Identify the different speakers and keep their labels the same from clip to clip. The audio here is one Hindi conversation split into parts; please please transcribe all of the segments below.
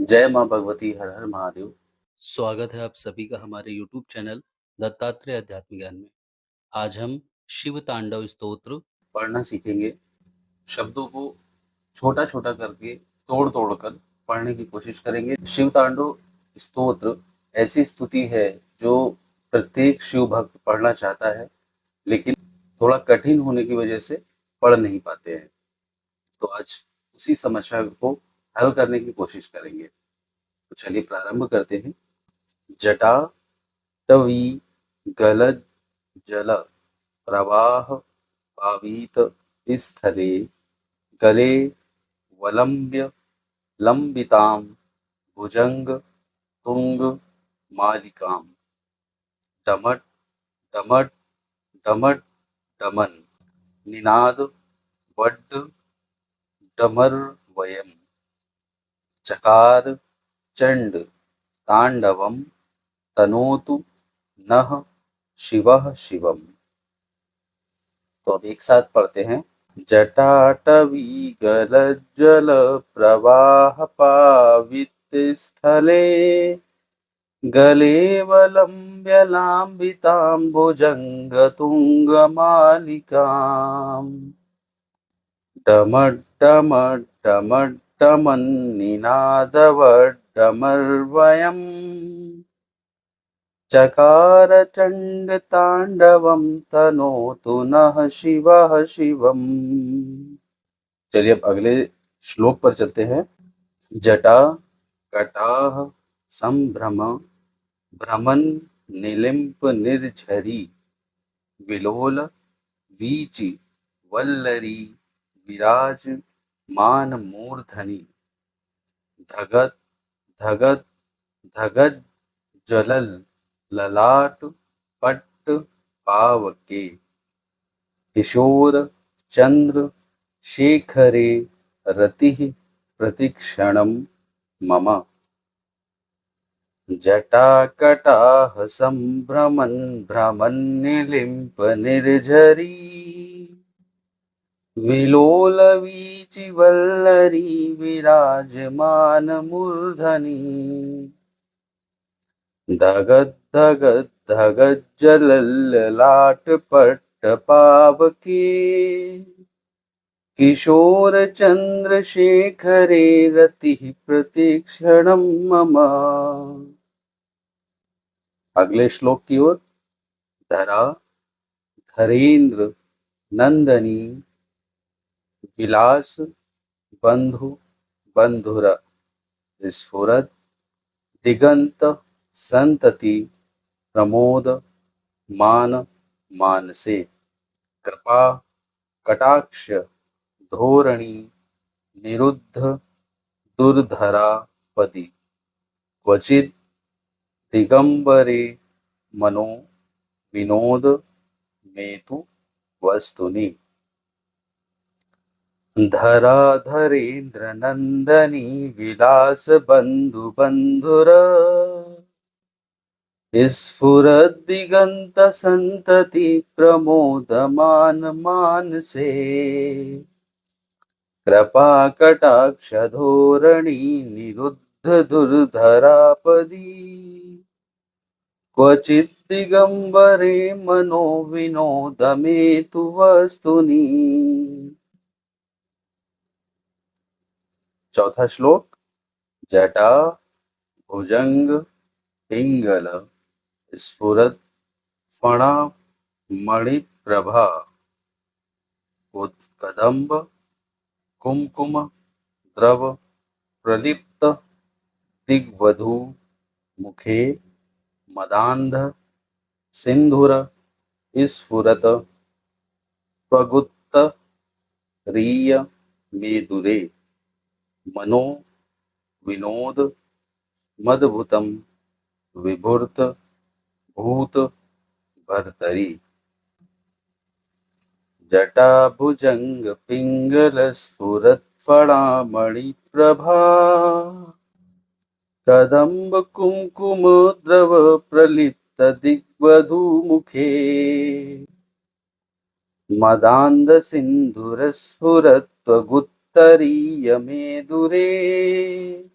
Speaker 1: जय माँ भगवती, हर हर महादेव।
Speaker 2: स्वागत है आप सभी का हमारे YouTube चैनल दत्तात्रेय अध्यात्म ज्ञान में। आज हम शिव तांडव स्तोत्र
Speaker 1: पढ़ना सीखेंगे। शब्दों को छोटा-छोटा करके, तोड़-तोड़ कर पढ़ने की कोशिश करेंगे। शिव तांडव स्तोत्र ऐसी स्तुति है जो प्रत्येक शिव भक्त पढ़ना चाहता है, लेकिन थोड़ा कठिन होने की वजह से पढ़ नहीं पाते हैं। तो आज उसी समस्या को हल करने की कोशिश करेंगे। तो चलिए प्रारंभ करते हैं। जटा टवी गलद जल प्रवाह पावीत स्थले गले वलम्ब्य लम्बितां भुजंग तुंग मालिकां डमट डमट डमट डमन निनाद वड्ड डमर्वयम् चकार चंड तांडवम तनोतु नः शिवः शिवम्। तो अब एक साथ पढ़ते हैं। जटाटवी गलज्जल प्रवाह पावित स्थले गलेवलम्ब्य लाम्बिताम्बुजङ्ग तुङ्गमालिकाम् डमड्डमड्डमड्डमन्निनादवड्डमर्वयम् चकार चण्डताण्डवं तनोतु नः शिवः शिवम्। चलिए अब अगले श्लोक पर चलते हैं। जटा कटाह संभ्रम भ्रमन निलिम्प निर्झरी विलोल वीचि वल्लरी विराज मान मूर्धनि धगत धगत धगत जलल ललाट पट्ट पावके किशोर चंद्र शेखरे रतिः प्रतिक्षणं मम जटाकटाह संभ्रमन् भ्रमन्निलिम्प निर्झरी विलोलवीचिवल्लरी विराजमानमूर्धनि धगत धगत धगत जलल्ललाटपट्टपावके किशोर चंद्रशेखरे रतिः प्रतिक्षणं मम। अगले श्लोक की ओर। धरा धरेन्द्र नंदनी विलास बंधु बंधुर स्फुरत दिगंत संतति प्रमोद मान मानसे कृपा कटाक्ष धोरणी निरुद्ध दुर्धरापति क्वचित दिगंबरे मनो विनोद मेतु वस्तुनि धराधरेन्द्र नंदनी विलास बंधु बंधुर स्फुरद्दिगंत संतति प्रमोदमान मानसे कृपा कटाक्ष धोरणी निरुद्ध दुर्धरापदी क्वचित् दिगंबरे मनो विनोदमेतु वस्तुनि। चौथा श्लोक। जटा भुजंग पिंगल स्फुरत फणा मणिप्रभा कदम्ब कुमकुम द्रव प्रलिप्त दिग्वधू मुखे मदांध सिंधुर स्फुरत प्रगुत्त रीय मेदुरे मनो विनोद मदभुतम विभूत भूत भर्तरी जटा भुजंग पिंगल स्फुरत फणामणि प्रभा कदम्ब कुमकुम द्रव प्रलिप्त दिग्वधू मुखे मदांध सिंधुर स्फुरत त्वगुत्तरीय मेदुरे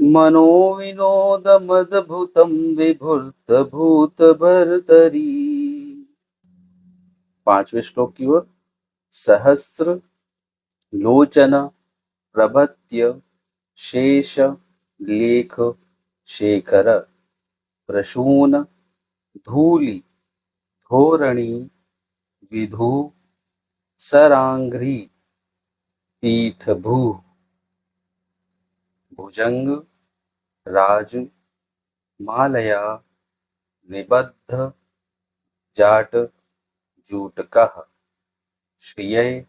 Speaker 1: मनोविनोदमद्भुतं विभूतभूतभर्तरी। पांचवें श्लोक की ओर। सहस्र लोचन प्रभत्य शेष लेख शेखर प्रसून धूलि धोरणी विधु सरांघ्रि पीठभू। भुजंग राज मालया निबद्ध जाट जूटकः श्रिये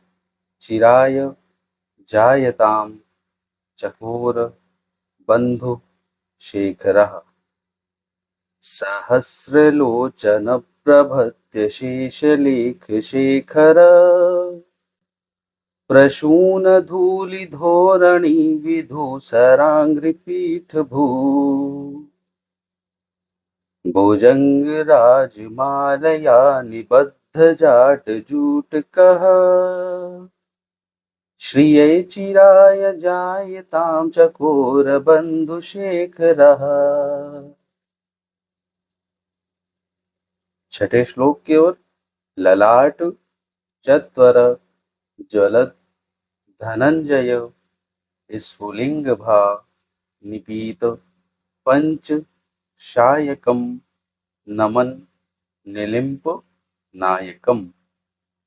Speaker 1: चिराय जायतां चकोर बंधु शेखरः। सहस्रलोचन प्रभत्य शेषलेख शेखर प्रसून धूलि धोरणी विधूसरांघ्रिपीठभू। भुजंग राजमालया निबद्ध जाट जूटकः श्रिये चिराय जायतां चकोर बंधु शेखरः। छठे श्लोक की ओर। ललाट चत्वर ज्वलत धनंजय स्फुलिंगभा निपीत पंच शायकम नमन निलिम्प नायकम।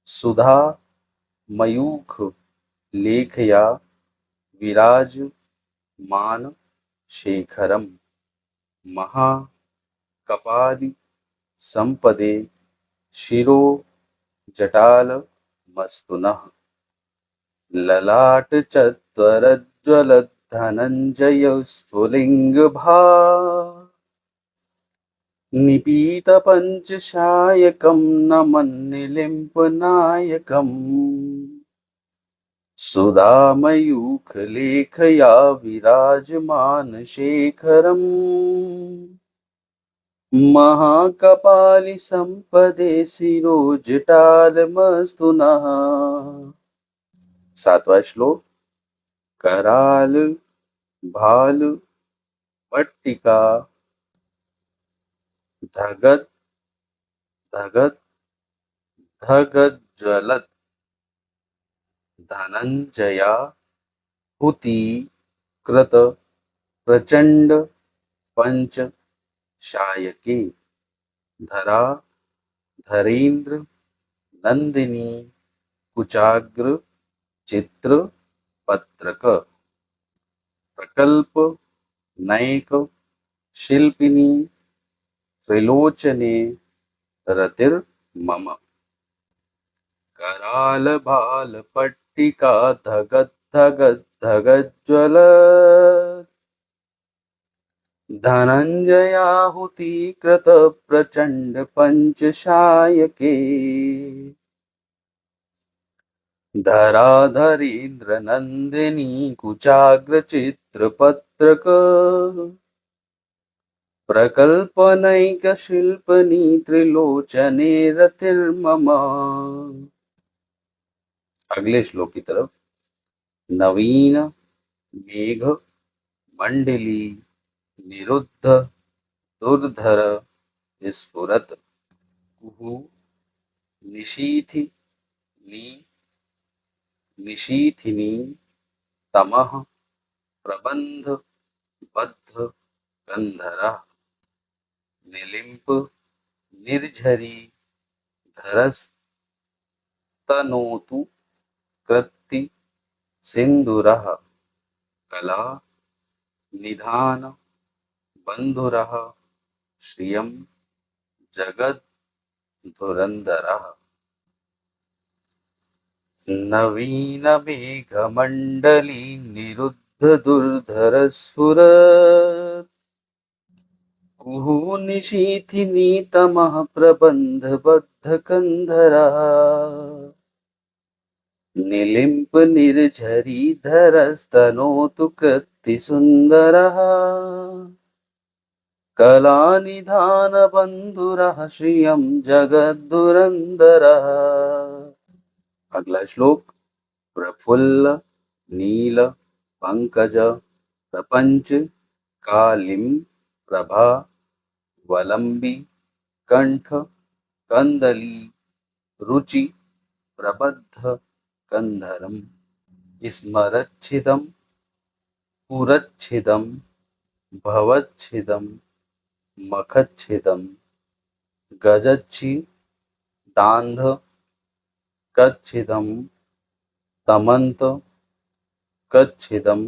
Speaker 1: सुधा मयूख लेखया विराज मान शेखरम। महाकपालि संपदे शिरो जटाल मस्तुनः। ललाट चत्वरज्वलत् धनंजय स्फुलिंगभा निपीत पंचशायकं नमन् निलिम्प नायकम्। सुधामयूख लेखया विराजमान शेखरम्। महाकपालि संपदे शिरो जटालमस्तुनः। सातवां श्लोक। कराल भाल पट्टिका धगत धगत धगत ज्वलत धनंजया हुति कृत प्रचंड पंच शायके। धरा धरेन्द्र नंदिनी कुचाग्र चित्र पत्रक। प्रकल्प नैक शिल्पिनी त्रिलोचने रतिर्मम। कराल भाल पट्टिका धगत धगत धगत ज्वलत् धनंजयाहुति कृत प्रचंड पंचशायके। धराधरेन्द्र नंदिनी कुचाग्र चित्रपत्रक। प्रकल्पनैक शिल्पनी त्रिलोचने रतिर्मम। अगले श्लोक की तरफ। नवीन मेघ मंडली निरुद्ध दुर्धर स्फुरत। कुहू निशीथिनी तमः प्रबंध बद्ध कंधरः। निलिम्प निर्झरी धरस्तनोतु कृत्ति सिंदूरः। कला निधान बंधुरः श्रियं जगद धुरंधरः। नवीन मेघमंडली निरुद्ध दुर्धर स्फुरत्। कुहू निशीथिनी तमः प्रबंध बद्ध कंधरः। निलिम्प निर्झरी धरस्तनोतु कृत्ति सुंदरः। कलानिधान बंधुरः श्रियं जगद्धुरंधरः। अगला श्लोक। प्रफुल्ल नील पंकज प्रपंच कालिं प्रभा वलंबी कंठ कंदली रुचि प्रबद्ध कंधरम स्मरच्छिदं पुरच्छिदं भवच्छिदं मखच्छिदं गजच्छि दान्ध कच्छिदं तमन्त कच्छिदं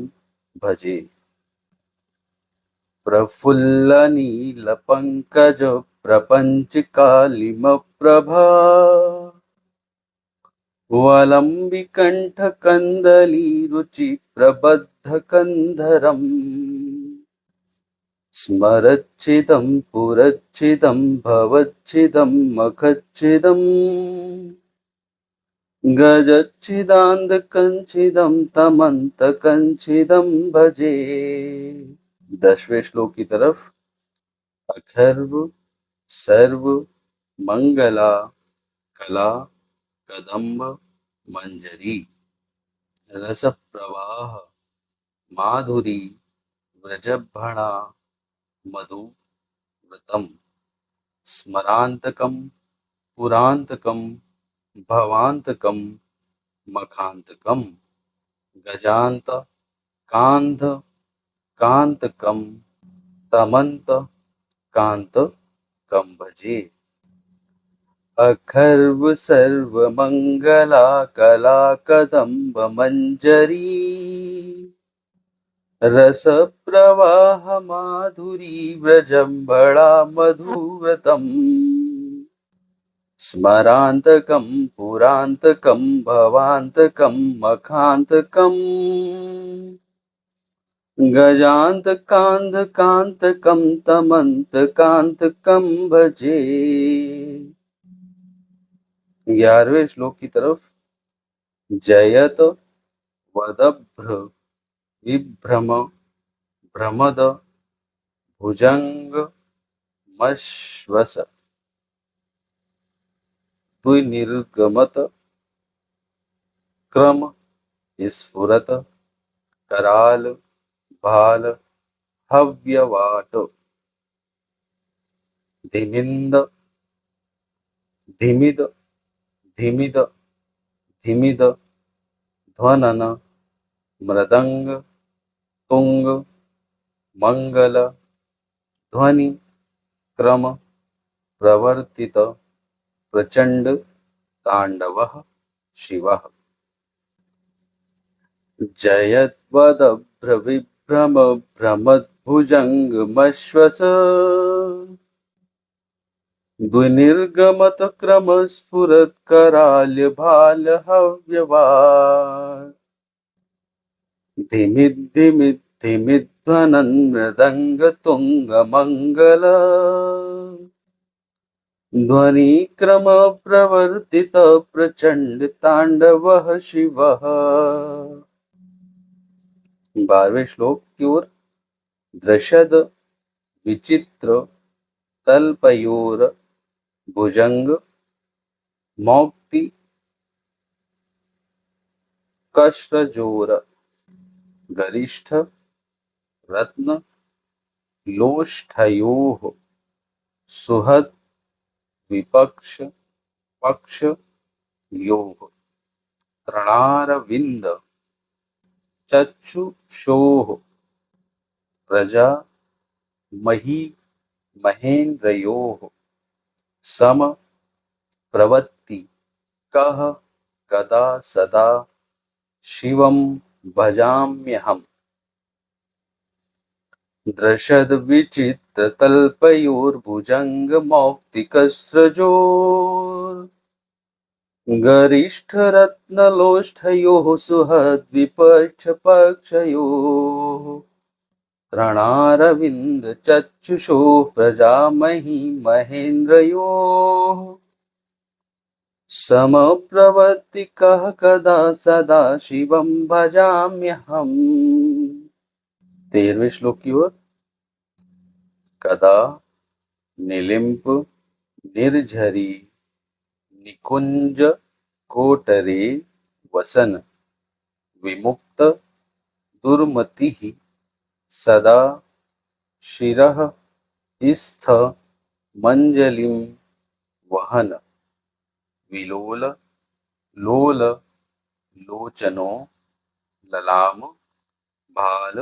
Speaker 1: भजे प्रफुल्लनीलपङ्कज प्रपञ्चकालिमप्रभा वलम्बिकण्ठकन्दलीरुचिप्रबद्धकन्धरम् स्मरच्छिदं पुरच्छिदं भवच्छिदं मखच्छिदं गजच्छिदान्धकञ्चिदं तमन्तकञ्चिदं भजे। 10वें श्लोक की तरफ। अखर्व सर्व मंगला कला कदम्ब मंजरी रस प्रवाह माधुरी व्रजभणा मधु व्रतम स्मरांतकम पुरांतकम भवांतकम मखांतकम गजांत कांध कांतकम तमंत कांत कम भजे। अखर्व सर्व मंगला कला कदम्ब मंजरी रस प्रवाह माधुरी व्रजम्बड़ा मधुव्रतम स्मरांतकम पुरांतकम भवांतकम मखांतकम गजान्तकान्धकान्तकं तमन्तकान्तकं भजे। 11वें श्लोक की तरफ। जयत वदभ्र विभ्रम भ्रमद भुजंग मश्वस द्विनिर्गमत क्रम स्फुरत कराल भाल हव्यवाट धिमिंद धिमिद धिमिद धिमिद ध्वनन मृदंग तुंग मंगल ध्वनि क्रम प्रवर्तित प्रचंड तांडवः शिवः। जयद्वदभ्रविभ्रम भ्रमद्भुजङ्गमश्वस द्विनिर्गमतक्रमस्फुरत्कराल्यभालहव्यवाट् धिमिद्धिमिद्धिमिध्वनन् मृदङ्गतुङ्गमङ्गल ध्वनिक्रमप्रवर्तित प्रचण्डताण्डवः शिवः। 12वें श्लोक की ओर। दृशद विचित्र तल्पयोर भुजंग मौक्ति कष्टजोर गरिष्ठ रत्न लोष्ठयोः सुहद विपक्ष पक्ष योः तृणारविंद चक्षुषोः प्रजा मही महेन्द्रयोः सम प्रवत्ति कः कदा सदा शिवं भजाम्यहम्। दृशद विचित्र तल्पयोर्भुजङ्गमौक्तिकस्रजोर् गरिष्ठरत्नलोष्ठयोः सुहद्विपक्षपक्षयोः तृणारविन्दचक्षुषोः प्रजामही महेन्द्रयोः समप्रवत्ति कः कदा सदा शिवं भजाम्यहम्। 13वें श्लोक की ओर। कदा निलिम्प निर्झरी निकुंज कोटरे वसन विमुक्त दुर्मतिः सदा शिरः स्थ मञ्जलिं वहन् विलोल लोल लोचनो ललाम भाल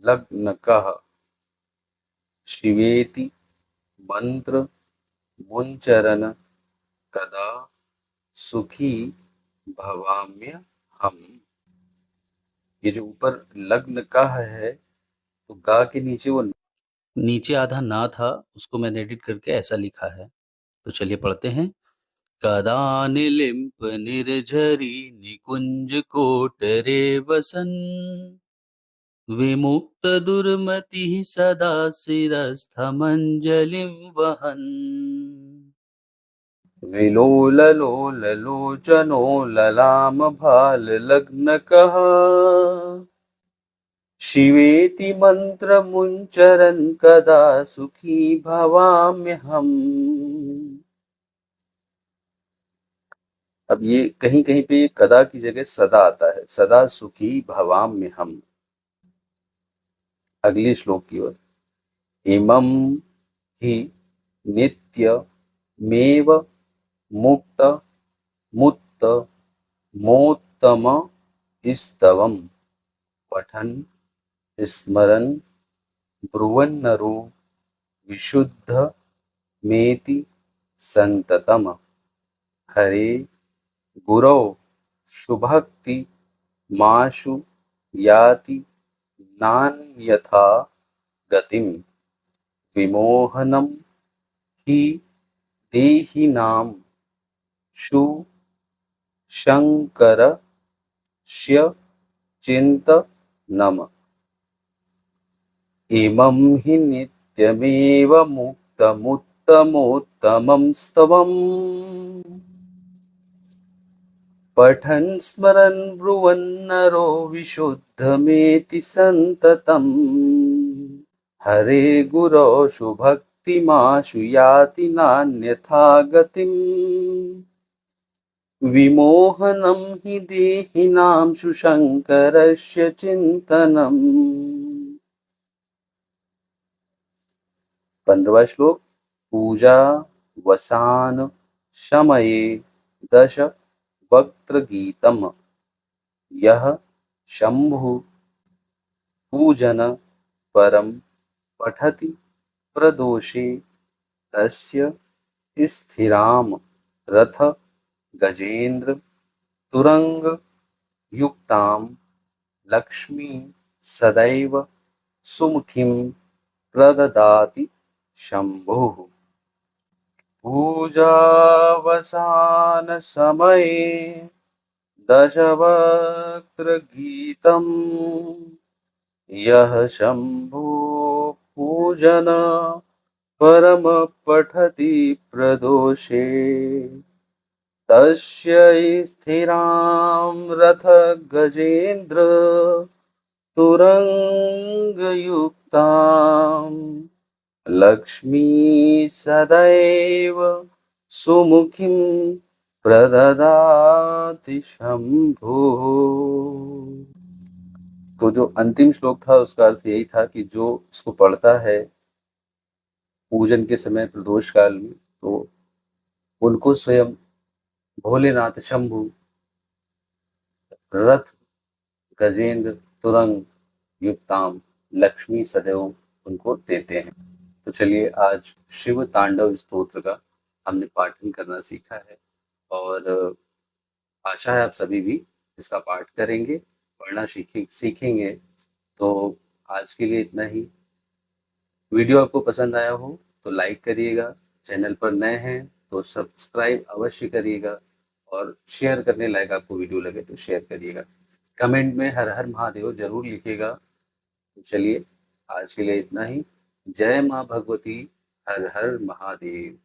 Speaker 1: लग्नकः शिवेति मंत्र मुंचरन कदा सुखी भवाम्य हम। ये जो ऊपर लग्न का है तो गा के नीचे वो
Speaker 2: नीचे आधा ना था, उसको मैंने एडिट करके ऐसा लिखा है। तो चलिए पढ़ते हैं। कदा निलिम्प निर्झरी निकुंज कोटरे वसन विमुक्त दुर्मतिः सदा शिरस्थमञ्जलिं वहन्।
Speaker 1: विलोल लोल लोचनो ललाम भाल लग्नकः शिवेति मंत्र मुंचरन कदा सुखी भवाम्यहम्। अब ये कहीं कहीं पे कदा की जगह सदा आता है, सदा सुखी भवाम्यहम्। अगले श्लोक की ओर। इमं हि नित्यमेव मुक्त मुत्त मोत्तम स्तवम् पठन् स्मरन् ब्रुवन्नरो विशुद्ध मेति संततम हरे गुरौ शुभक्ति माशु याति नान्यथा गतिम् विमोहनं हि देहिनां शु शङ्करस्य चिन्तनम् इमं हि नित्यमेव मुक्तमुत्तमोत्तमं स्तवम् पठन् स्मरन् ब्रुवन्नरो विशुद्धमेति सन्ततम् हरे गुरो शुभक्तिमाशु याति नान्यथा गतिम् विमोहनं हि देहिनां शुशङ्करस्य चिन्तनम्। 15वां श्लोक। पूजा वसान शमये दश वक्त्र गीतम यह शंभु पूजन परम पठति प्रदोषे तस्य स्थिराम रथ गजेंद्र तुरंग युक्तां लक्ष्मी सदैव सुमुखीं प्रददाति शंभुः। पूजावसान समये दशवक्त्र गीतम् यः शंभु पूजन परम पठति प्रदोषे तस्य स्थिरां रथ गजेंद्र तुरंगयुक्तां लक्ष्मी सदैव सुमुखीं प्रददाति शंभुः। तो जो अंतिम श्लोक था उसका अर्थ यही था कि जो इसको पढ़ता है पूजन के समय प्रदोष काल में तो उनको स्वयं भोलेनाथ शंभु रथ गजेंद्र तुरंग युक्ताम लक्ष्मी सदैव उनको देते हैं। तो चलिए आज शिव तांडव स्तोत्र का हमने पाठन करना सीखा है और आशा है आप सभी भी इसका पाठ करेंगे, पढ़ना सीखेंगे। तो आज के लिए इतना ही। वीडियो आपको पसंद आया हो तो लाइक करिएगा, चैनल पर नए हैं तो सब्सक्राइब अवश्य करिएगा और शेयर करने लायक आपको वीडियो लगे तो शेयर करिएगा। कमेंट में हर हर महादेव जरूर लिखिएगा। तो चलिए आज के लिए इतना ही। जय माँ भगवती, हर हर महादेव।